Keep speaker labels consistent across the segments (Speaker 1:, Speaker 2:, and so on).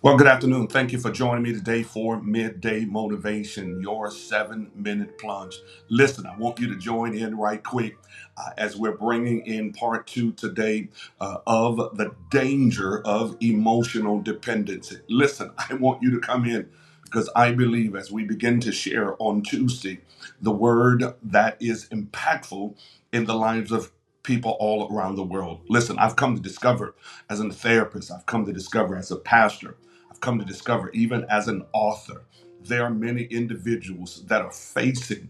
Speaker 1: Well, good afternoon. Thank you for joining me today for Midday Motivation, your 7 minute plunge. Listen, I want you to join in right quick as we're bringing in part two today of the danger of emotional dependency. Listen, I want you to come in because I believe as we begin to share on Tuesday, the word that is impactful in the lives of people all around the world. Listen, I've come to discover as a therapist, I've come to discover as a pastor, I've come to discover, even as an author, there are many individuals that are facing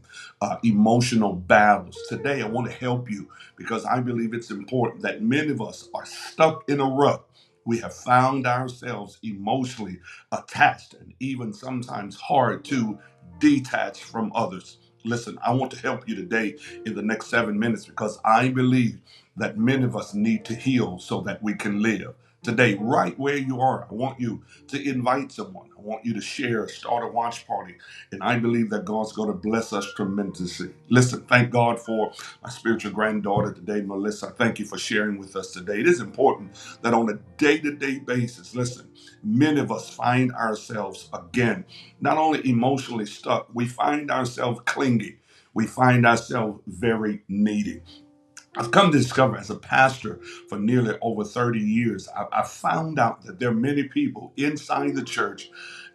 Speaker 1: emotional battles. Today, I want to help you because I believe it's important that many of us are stuck in a rut. We have found ourselves emotionally attached and even sometimes hard to detach from others. Listen, I want to help you today in the next 7 minutes because I believe that many of us need to heal so that we can live. Today, right where you are, I want you to invite someone. I want you to share, start a watch party. And I believe that God's going to bless us tremendously. Listen, thank God for my spiritual granddaughter today, Melissa. Thank you for sharing with us today. It is important that on a day-to-day basis, listen, many of us find ourselves again, not only emotionally stuck, we find ourselves clingy. We find ourselves very needy. I've come to discover as a pastor for nearly over 30 years, I found out that there are many people inside the church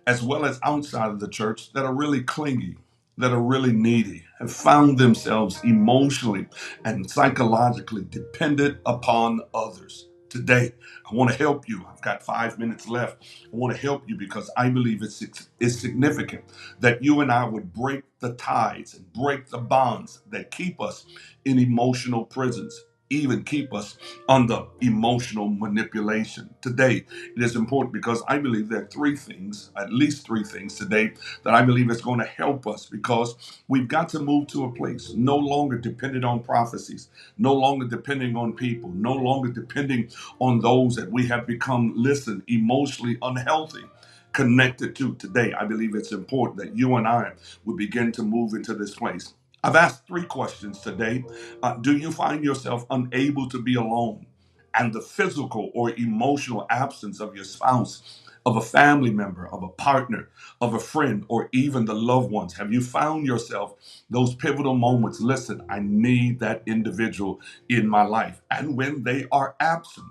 Speaker 1: as well as outside of the church that are really clingy, that are really needy, have found themselves emotionally and psychologically dependent upon others. Today, I want to help you. I've got 5 minutes left. I want to help you because I believe it's significant that you and I would break the ties and break the bonds that keep us in emotional prisons, even keep us under emotional manipulation. Today, it is important because I believe there are three things, at least three things today, that I believe is going to help us because we've got to move to a place no longer dependent on prophecies, no longer depending on people, no longer depending on those that we have become, listen, emotionally unhealthy connected to. Today, I believe it's important that you and I would begin to move into this place. I've asked three questions today. Do you find yourself unable to be alone? And the physical or emotional absence of your spouse, of a family member, of a partner, of a friend, or even the loved ones? Have you found yourself those pivotal moments? Listen, I need that individual in my life. And when they are absent,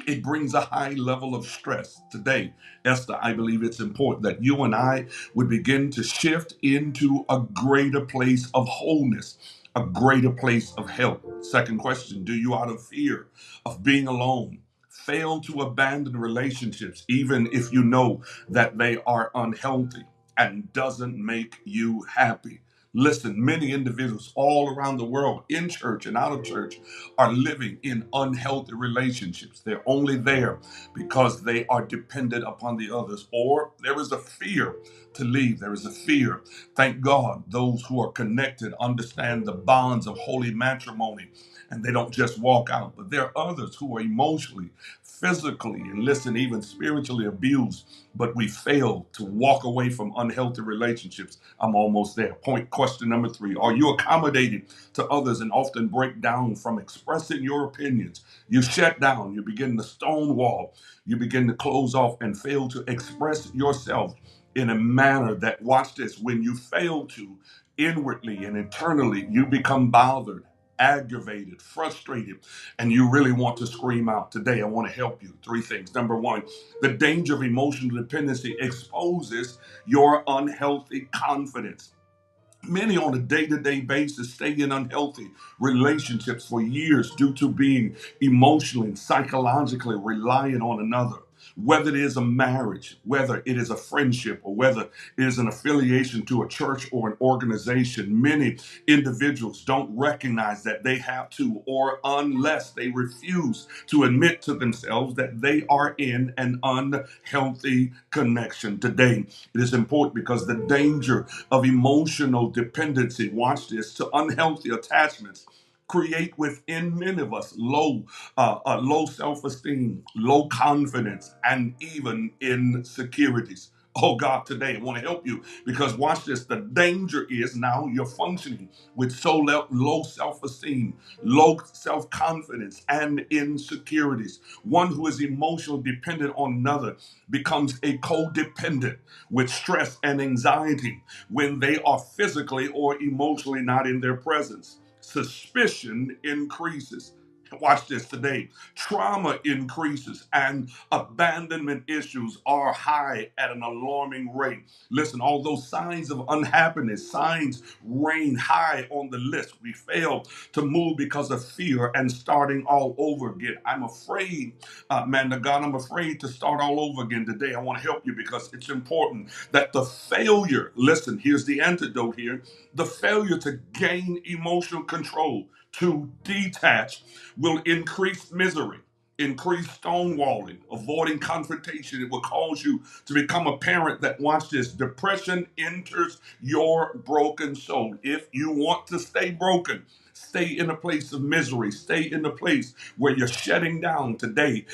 Speaker 1: it brings a high level of stress. Today, Esther, I believe it's important that you and I would begin to shift into a greater place of wholeness, a greater place of health. Second question, do you, out of fear of being alone, fail to abandon relationships, even if you know that they are unhealthy and doesn't make you happy? Listen, many individuals all around the world, in church and out of church, are living in unhealthy relationships. They're only there because they are dependent upon the others, or there is a fear to leave. There is a fear. Thank God, those who are connected understand the bonds of holy matrimony and they don't just walk out. But there are others who are emotionally, physically, and listen, even spiritually abused, but we fail to walk away from unhealthy relationships. I'm almost there. Point question number three. Are you accommodating to others and often break down from expressing your opinions? You shut down, you begin to stonewall, you begin to close off and fail to express yourself in a manner that, watch this, when you fail to inwardly and internally, you become bothered, aggravated, frustrated, and you really want to scream out. Today, I want to help you. Three things. Number one, the danger of emotional dependency exposes your unhealthy confidence. Many on a day-to-day basis stay in unhealthy relationships for years due to being emotionally and psychologically reliant on another. Whether it is a marriage, whether it is a friendship, or whether it is an affiliation to a church or an organization, many individuals don't recognize that they have to, or unless they refuse to admit to themselves that they are in an unhealthy connection. Today, it is important because the danger of emotional dependency, watch this, to unhealthy attachments create within many of us low self-esteem, low confidence, and even insecurities. Oh God, today I want to help you because watch this. The danger is now you're functioning with so low self esteem, low self confidence, and insecurities. One who is emotionally dependent on another becomes a codependent with stress and anxiety when they are physically or emotionally not in their presence. Suspicion increases. Watch this today. Trauma increases and abandonment issues are high at an alarming rate. Listen, although signs of unhappiness, signs reign high on the list. We fail to move because of fear and starting all over again. I'm afraid, man of God, I'm afraid to start all over again today. I want to help you because it's important that the failure, listen, here's the antidote here, the failure to gain emotional control, to detach, will increase misery, increase stonewalling, avoiding confrontation. It will cause you to become a parent that, watch this, depression enters your broken soul. If you want to stay broken, stay in a place of misery, stay in the place where you're shutting down today.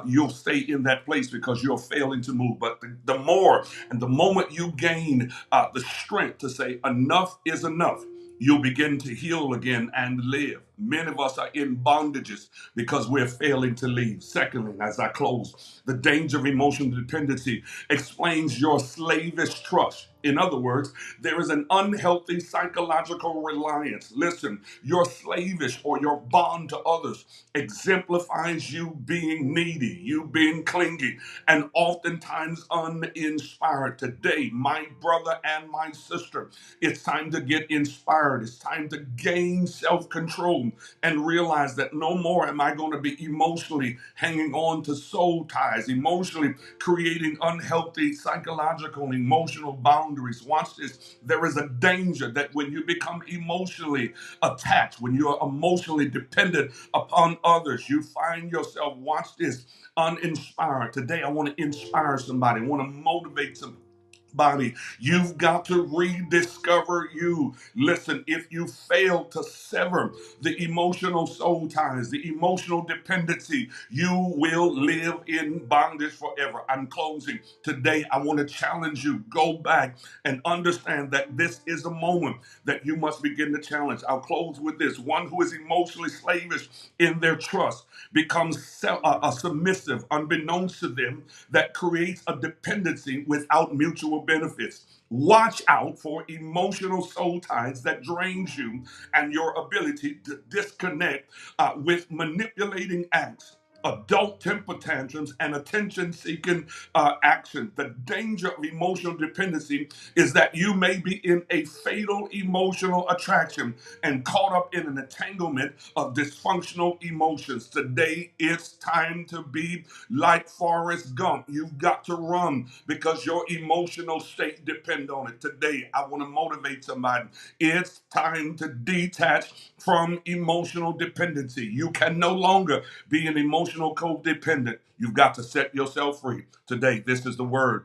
Speaker 1: You'll stay in that place because you're failing to move. But the more and the moment you gain the strength to say enough is enough, you'll begin to heal again and live. Many of us are in bondages because we're failing to leave. Secondly, as I close, the danger of emotional dependency explains your slavish trust. In other words, there is an unhealthy psychological reliance. Listen, your slavish or your bond to others exemplifies you being needy, you being clingy, and oftentimes uninspired. Today, my brother and my sister, it's time to get inspired. It's time to gain self control and realize that no more am I going to be emotionally hanging on to soul ties, emotionally creating unhealthy psychological and emotional boundaries. Watch this. There is a danger that when you become emotionally attached, when you are emotionally dependent upon others, you find yourself, watch this, uninspired. Today, I want to inspire somebody. I want to motivate somebody. You've got to rediscover you. Listen, if you fail to sever the emotional soul ties, the emotional dependency, you will live in bondage forever. I'm closing today. I want to challenge you. Go back and understand that this is a moment that you must begin to challenge. I'll close with this. One who is emotionally slavish in their trust becomes submissive, unbeknownst to them, that creates a dependency without mutual benefits. Watch out for emotional soul ties that drains you and your ability to disconnect with manipulating acts, adult temper tantrums, and attention seeking action. The danger of emotional dependency is that you may be in a fatal emotional attraction and caught up in an entanglement of dysfunctional emotions. Today, it's time to be like Forrest Gump. You've got to run because your emotional state depends on it. Today, I want to motivate somebody. It's time to detach from emotional dependency. You can no longer be an emotional codependent. You've got to set yourself free. Today, this is the word